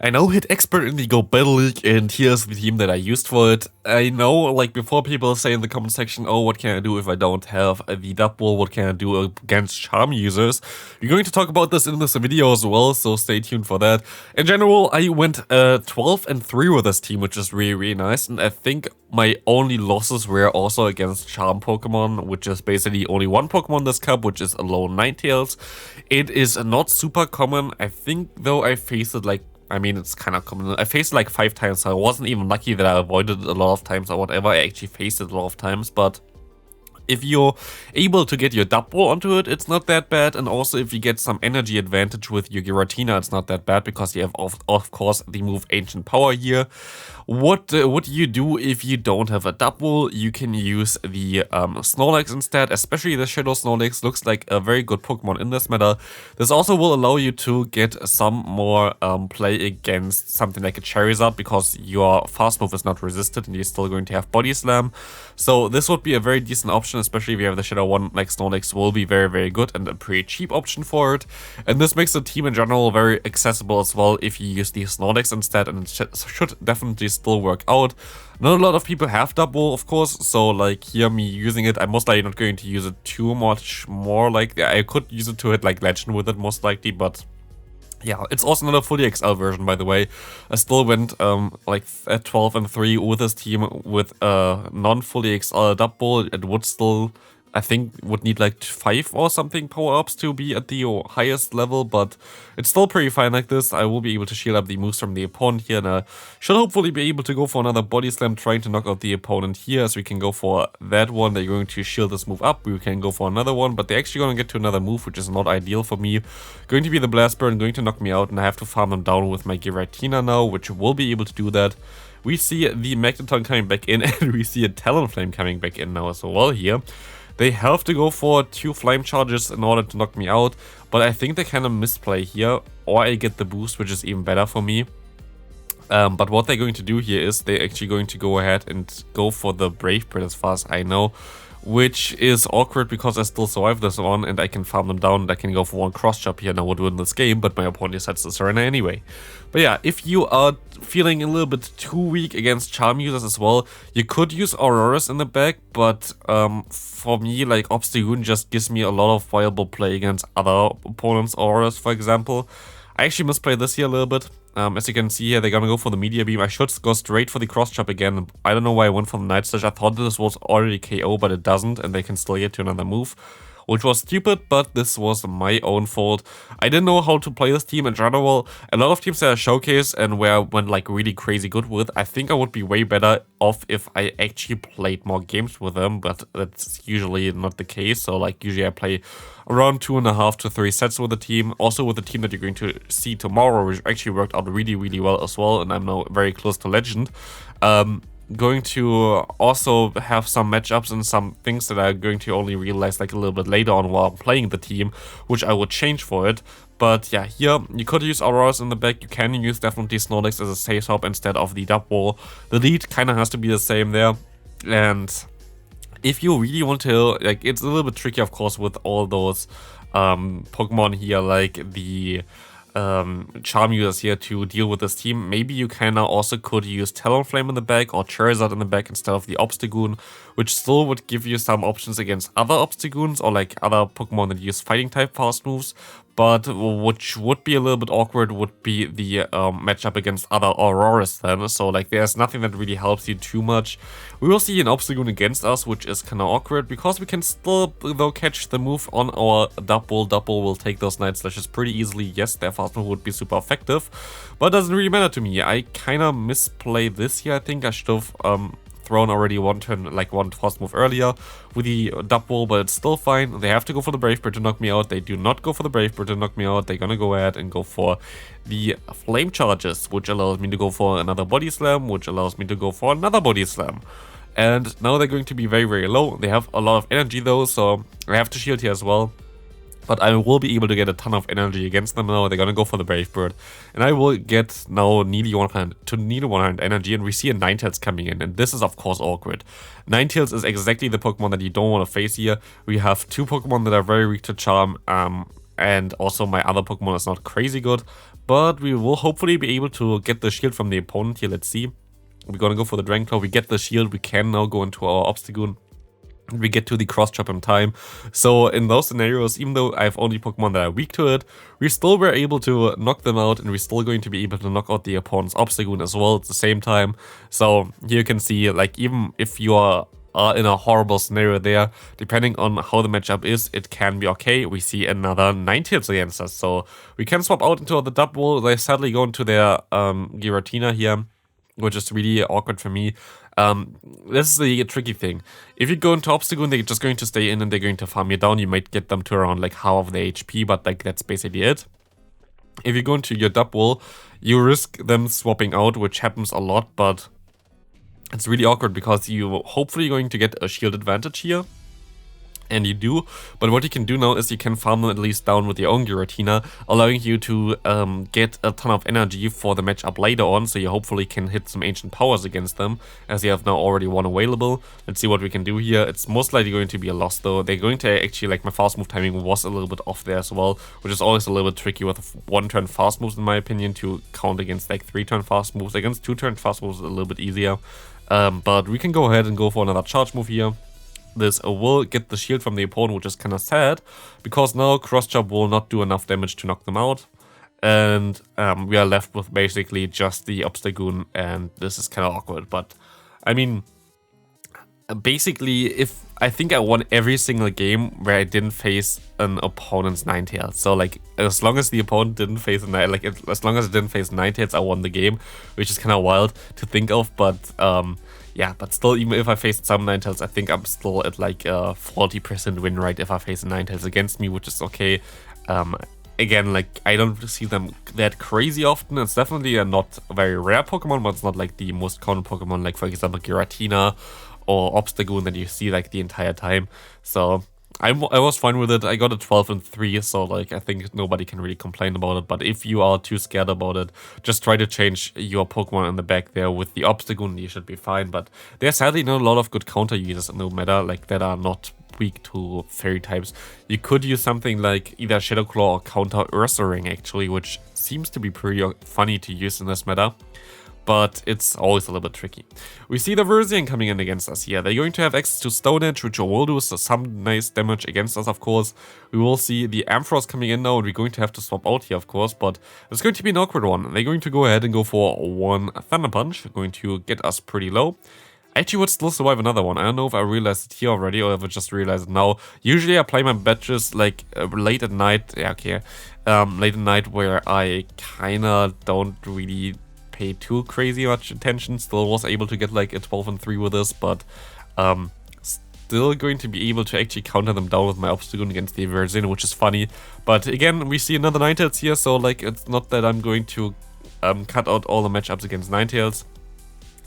I now hit Expert in the Go Battle League, and here's the team that I used for it. I know, like, before people say in the comment section, oh, what can I do if I don't have the Dubwool, what can I do against charm users? We're going to talk about this in this video as well, so stay tuned for that. In general, I went 12-3 with this team, which is really nice, and I think my only losses were also against charm Pokemon, which is basically only one Pokemon this cup, which is alone Ninetales. It is not super common. I think, though, I faced it like, I mean, it's kind of common. I faced it like 5 times, so I wasn't even lucky that I avoided it a lot of times or whatever. I actually faced it a lot of times, but if you're able to get your Dubwool onto it, it's not that bad. And also, if you get some energy advantage with your Giratina, it's not that bad because you have, of course, the move Ancient Power here. What do you do if you don't have a Dubwool? You can use the Snorlax instead, especially the Shadow Snorlax. Looks like a very good Pokemon in this meta. This also will allow you to get some more play against something like a Charizard because your fast move is not resisted and you're still going to have Body Slam. So this would be a very decent option, especially if you have the Shadow one like Snorlax will be very good and a pretty cheap option for it. And this makes the team in general very accessible as well if you use the Snorlax instead, and it should definitely still work out. Not a lot of people have Dubwool, of course, so like here me using it, I'm most likely not going to use it too much more. Like I could use it to hit like Legend with it most likely, but yeah, it's also not a fully XL version, by the way. I still went like at 12-3 with this team with a non-fully XL Dubwool. It would still, I think, would need like 5 or something power-ups to be at the highest level, but it's still pretty fine like this. I will be able to shield up the moves from the opponent here, and I should hopefully be able to go for another Body Slam, trying to knock out the opponent here, as we can go for that one. They're going to shield this move up, we can go for another one, but they're actually going to get to another move, which is not ideal for me. Going to be the Blast Burn, going to knock me out, and I have to farm them down with my Giratina now, which will be able to do that. We see the Magneton coming back in, and we see a Talonflame coming back in now as well here. They have to go for 2 Flame Charges in order to knock me out, but I think they kind of misplay here, or I get the boost, which is even better for me. But what they're going to do here is they're actually going to go ahead and go for the Brave Bird as far as I know, which is awkward because I still survive this one and I can farm them down and I can go for 1 cross chop here and I would win this game, but my opponent decides to surrender anyway. But yeah, if you are feeling a little bit too weak against charm users as well, you could use Auroras in the back, but for me, like, Obstagoon just gives me a lot of viable play against other opponents' Auroras, for example. I actually misplayed this here a little bit. As you can see here, they're gonna go for the Meteor Beam. I should go straight for the cross chop again. I don't know why I went for the Night Slash. I thought this was already KO, but it doesn't, and they can still get to another move, which was stupid, but this was my own fault. I didn't know how to play this team in general. A lot of teams that I showcase and where I went like really crazy good with, I think I would be way better off if I actually played more games with them, but that's usually not the case. So like usually I play around 2.5 to 3 sets with the team. Also with the team that you're going to see tomorrow, which actually worked out really well as well, and I'm now very close to Legend. Going to also have some matchups and some things that I'm going to only realize like a little bit later on while I'm playing the team, which I would change for it. But yeah, here you could use Auroras in the back. You can use definitely Snorlax as a safe swap instead of the Dubwool. The lead kind of has to be the same there, and if you really want to, like, it's a little bit tricky, of course, with all those Pokemon here, like the charm users here to deal with this team. Maybe you kinda also could use Talonflame in the back or Charizard in the back instead of the Obstagoon, which still would give you some options against other Obstagoons or like other Pokemon that use fighting type fast moves. But which would be a little bit awkward would be the matchup against other Auroras then. So like there's nothing that really helps you too much. We will see an Obstagoon against us, which is kind of awkward because we can still though catch the move on our Dubwool. Dubwool will take those Night Slashes pretty easily. Yes, their fast move would be super effective, but it doesn't really matter to me. I kind of misplayed this here. I think I should have thrown already one fast move earlier with the Dubwool, but it's still fine. They have to go for the Brave Bird to knock me out. They do not go for the Brave Bird to knock me out. They're gonna go ahead and go for the Flame Charges, which allows me to go for another Body Slam, which allows me to go for another Body Slam. And now they're going to be very low. They have a lot of energy though, so I have to shield here as well. But I will be able to get a ton of energy against them now. They're gonna go for the Brave Bird, and I will get now nearly 100 energy, and we see a Ninetales coming in, and this is of course awkward. Ninetales is exactly the Pokemon that you don't want to face here. We have 2 Pokemon that are very weak to Charm, and also my other Pokemon is not crazy good, but we will hopefully be able to get the shield from the opponent here. Let's see. We're gonna go for the Dragon Claw. We get the shield. We can now go into our Obstagoon. We get to the cross chop in time. So in those scenarios, even though I have only Pokemon that are weak to it, we still were able to knock them out, and we're still going to be able to knock out the opponent's Obstagoon as well at the same time. So here you can see, like, even if you are in a horrible scenario there, depending on how the matchup is, it can be okay. We see another Ninetales against us, so we can swap out into the Dubwool. They sadly go into their Giratina here, which is really awkward for me. This is the tricky thing. If you go into Obstagoon, they're just going to stay in and they're going to farm you down. You might get them to around like half of their HP, but like that's basically it. If you go into your Dubwool, you risk them swapping out, which happens a lot, but it's really awkward because you're hopefully going to get a shield advantage here. And you do, but what you can do now is you can farm them at least down with your own Giratina, allowing you to get a ton of energy for the matchup later on, so you hopefully can hit some Ancient Powers against them, as you have now already one available. Let's see what we can do here. It's most likely going to be a loss though. They're going to actually, like, my fast move timing was a little bit off there as well, which is always a little bit tricky with 1-turn fast moves in my opinion to count against like 3-turn fast moves. Against 2-turn fast moves is a little bit easier, but we can go ahead and go for another charge move here. This will get the shield from the opponent, which is kind of sad, because now cross chop will not do enough damage to knock them out, and we are left with basically just the Obstagoon, and this is kind of awkward. But I mean, basically, if I think I won every single game where I didn't face an opponent's Ninetales. So like, as long as the opponent didn't face as long as it didn't face Ninetales, I won the game, which is kind of wild to think of. But yeah, but still, even if I faced some Ninetales, I think I'm still at like a 40% win rate if I face a Ninetales against me, which is okay. Again, like, I don't see them that crazy often. It's definitely a not very rare Pokemon, but it's not like the most common Pokemon, like for example Giratina or Obstagoon that you see like the entire time. So I was fine with it. I got a 12-3, so like I think nobody can really complain about it. But if you are too scared about it, just try to change your Pokemon in the back there with the Obstagoon. You should be fine. But there's sadly not a lot of good counter users, no matter, like, that are not weak to fairy types. You could use something like either Shadow Claw or counter Ursaring actually, which seems to be pretty funny to use in this meta, but it's always a little bit tricky. We see the Verzian coming in against us here. They're going to have access to Stone Edge, which will do some nice damage against us, of course. We will see the Ampharos coming in now, and we're going to have to swap out here, of course, but it's going to be an awkward one. They're going to go ahead and go for one Thunder Punch, going to get us pretty low. I actually would still survive another one. I don't know if I realized it here already or if I just realized it now. Usually I play my batches like late at night. Yeah, okay. Late at night where I kinda don't really pay too crazy much attention. Still was able to get like a 12-3 with this, but still going to be able to actually counter them down with my Obstagoon against the Verzian, which is funny. But again, we see another Ninetales here, so like it's not that I'm going to cut out all the matchups against Ninetales.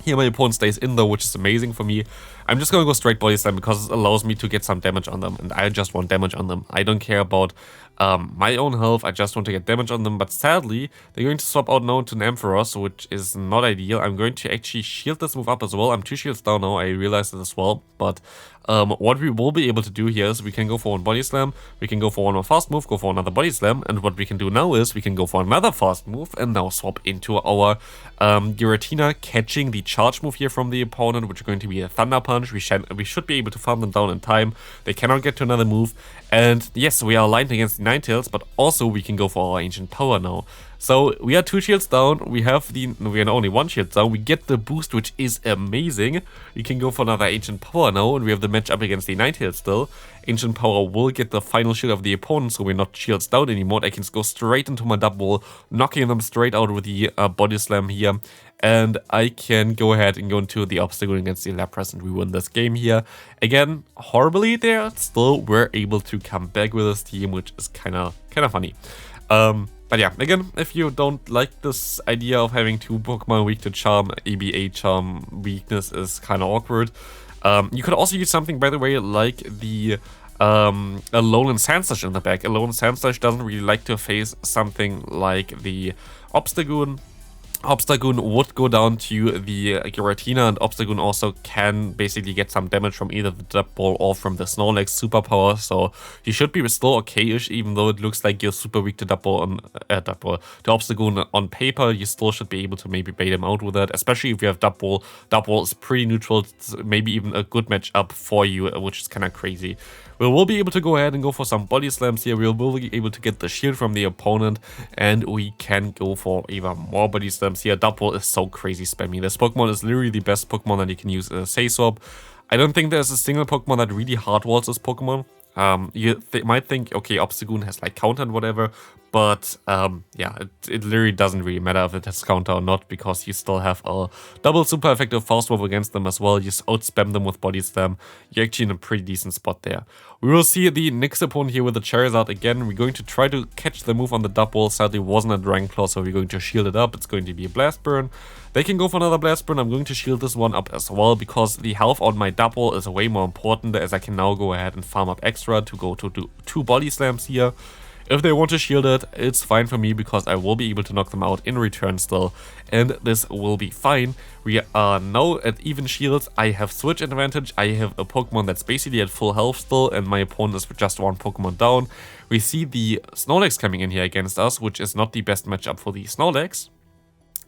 Here my opponent stays in though, which is amazing for me. I'm just going to go straight Body Slam because it allows me to get some damage on them, and I just want damage on them. I don't care about my own health, I just want to get damage on them. But sadly, they're going to swap out now to an Ampharos, which is not ideal. I'm going to actually shield this move up as well. I'm 2 shields down now, I realized it as well. But what we will be able to do here is we can go for one Body Slam, we can go for one more fast move, go for another Body Slam, and what we can do now is we can go for another fast move and now swap into our Giratina, catching the charge move here from the opponent, which is going to be a Thunder Punch. We should be able to farm them down in time. They cannot get to another move, and yes, we are aligned against the Ninetales, but also we can go for our Ancient Power now. So we are 2 shields down, we are only 1 shield down, we get the boost, which is amazing. We can go for another Ancient Power now, and we have the matchup against the Ninetales still. Ancient Power will get the final shield of the opponent, so we're not shields down anymore. I can go straight into my Dubwool, knocking them straight out with the Body Slam here. And I can go ahead and go into the Obstacle against the Lapras, and we win this game here. Again, horribly there, still we're able to come back with this team, which is kind of funny. But yeah, again, if you don't like this idea of having 2 Pokemon weak to Charm, ABA Charm weakness is kind of awkward. You could also use something, by the way, like the Alolan Sandslash in the back. Alolan Sandslash doesn't really like to face something like the Obstagoon, Obstagoon would go down to the Giratina, and Obstagoon also can basically get some damage from either the Dubwool or from the Snorlax superpower, so you should be still okay-ish, even though it looks like you're super weak to Dubwool to Obstagoon on paper. You still should be able to maybe bait him out with that, especially if you have Dubwool. Dubwool is pretty neutral, it's maybe even a good matchup for you, which is kind of crazy. We will be able to go ahead and go for some body slams here. We will be able to get the shield from the opponent, and we can go for even more body slams here. Dubwool is so crazy spammy. This Pokemon is literally the best Pokemon that you can use as a Say Swap. I don't think there's a single Pokemon that really hardwalls this Pokemon. You might think, okay, Obstagoon has like counter and whatever, but yeah, it literally doesn't really matter if it has counter or not, because you still have a double super effective fast move against them as well. You just outspam them with body slam. You're actually in a pretty decent spot there. We will see the next opponent here with the Charizard again. We're going to try to catch the move on the Dubwool. Sadly, wasn't a Dragon Claw, so we're going to shield it up. It's going to be a Blast Burn. They can go for another Blast Burn. I'm going to shield this one up as well, because the health on my Dubwool is way more important, as I can now go ahead and farm up extra to go to do 2 body slams here. If they want to shield it, it's fine for me, because I will be able to knock them out in return still, and this will be fine. We are now at even shields. I have switch advantage. I have a Pokemon that's basically at full health still, and my opponent is just 1 Pokemon down. We see the Snorlax coming in here against us, which is not the best matchup for the Snorlax.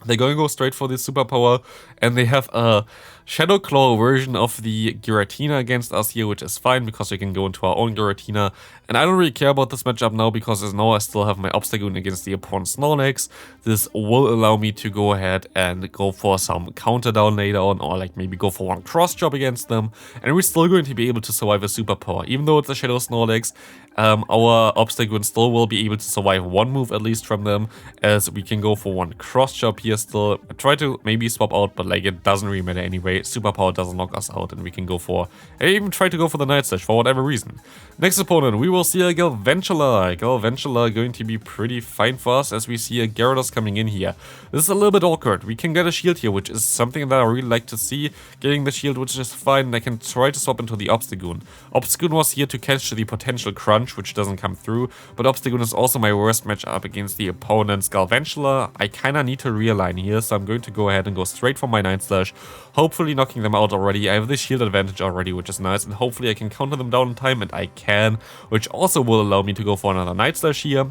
They're going to go straight for the superpower, and they have a Shadow Claw version of the Giratina against us here, which is fine because we can go into our own Giratina. And I don't really care about this matchup now, because as now I still have my Obstagoon against the opponent Snorlax. This will allow me to go ahead and go for some counter down later on, or like maybe go for one cross chop against them. And we're still going to be able to survive a superpower. Even though it's a Shadow Snorlax, our Obstagoon still will be able to survive 1 move at least from them, as we can go for 1 cross chop here still. I try to maybe swap out, but like it doesn't really matter anyway. Superpower doesn't knock us out, and we can go for, I even try to go for the Night Slash for whatever reason. Next opponent, we will see a Galvantula. Galvantula going to be pretty fine for us, as we see a Gyarados coming in here. This is a little bit awkward. We can get a shield here, which is something that I really like to see. Getting the shield, which is fine, and I can try to swap into the Obstagoon. Obstagoon was here to catch the potential crunch, which doesn't come through, but Obstagoon is also my worst matchup against the opponent's Galvantula. I kinda need to realign here, so I'm going to go ahead and go straight for my Night Slash, hopefully knocking them out already. I have the shield advantage already, which is nice, and hopefully I can counter them down in time, and I can, which also will allow me to go for another Night Slash here.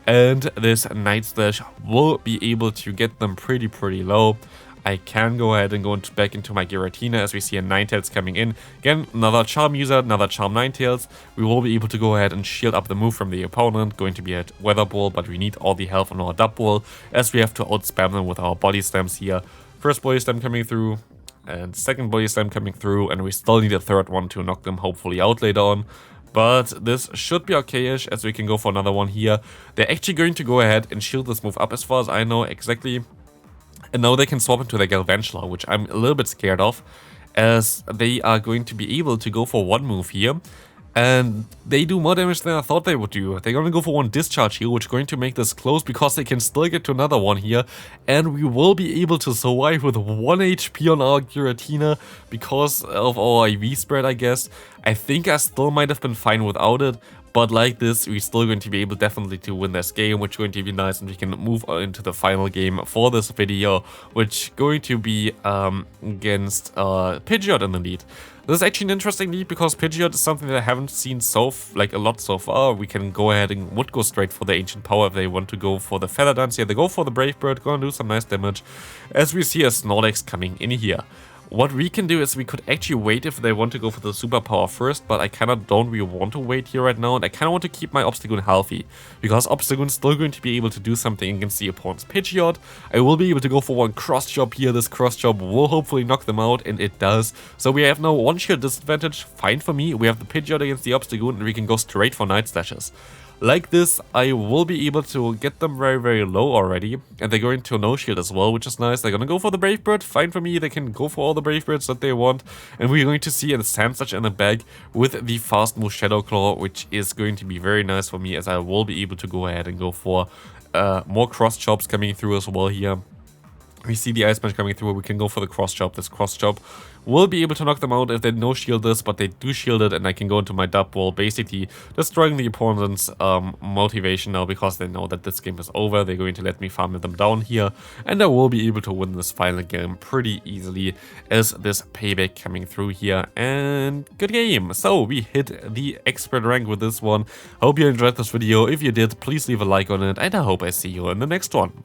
And this Night Slash will be able to get them pretty low. I can go ahead and go back into my Giratina, as we see a Ninetales coming in. Again, another Charm user, another Charm Ninetales. We will be able to go ahead and shield up the move from the opponent. Going to be at Weather Ball, but we need all the health on our Dubwool, as we have to outspam them with our body slams here. First body slam coming through, and second body slam coming through, and we still need a third one to knock them hopefully out later on. But this should be okay-ish, as we can go for another one here. They're actually going to go ahead and shield this move up, as far as I know exactly. And now they can swap into their Galvantula, which I'm a little bit scared of, as they are going to be able to go for 1 move here. And they do more damage than I thought they would do. They're going to go for 1 discharge here, which is going to make this close, because they can still get to another one here. And we will be able to survive with 1 HP on our Giratina because of our IV spread, I guess. I think I still might have been fine without it. But like this, we're still going to be able definitely to win this game, which is going to be nice, and we can move into the final game for this video, which is going to be against Pidgeot in the lead. This is actually an interesting lead, because Pidgeot is something that I haven't seen a lot so far. We can go ahead and would go straight for the Ancient Power if they want to go for the Feather Dance here. They go for the Brave Bird, gonna do some nice damage, as we see a Snorlax coming in here. What we can do is we could actually wait if they want to go for the superpower first, but I kinda don't really want to wait here right now, and I kinda want to keep my Obstagoon healthy, because Obstagoon is still going to be able to do something against the opponent's Pidgeot. I will be able to go for 1 cross chop here. This cross chop will hopefully knock them out, and it does. So we have now 1 shield disadvantage, fine for me. We have the Pidgeot against the Obstagoon, and we can go straight for Night Slashes. Like this, I will be able to get them very low already, and they're going to no shield as well, which is nice. They're gonna go for the Brave Bird, fine for me. They can go for all the Brave Birds that they want, and we're going to see a Sand Slash in the bag with the fast move Shadow Claw, which is going to be very nice for me, as I will be able to go ahead and go for more cross chops coming through as well here. We see the Ice Punch coming through. We can go for the cross chop. This cross chop will be able to knock them out if they no shield this, but they do shield it, and I can go into my Dubwool, basically destroying the opponent's motivation now, because they know that this game is over. They're going to let me farm them down here, and I will be able to win this final game pretty easily as this payback coming through here. And good game. So we hit the expert rank with this one. Hope you enjoyed this video. If you did, please leave a like on it, and I hope I see you in the next one.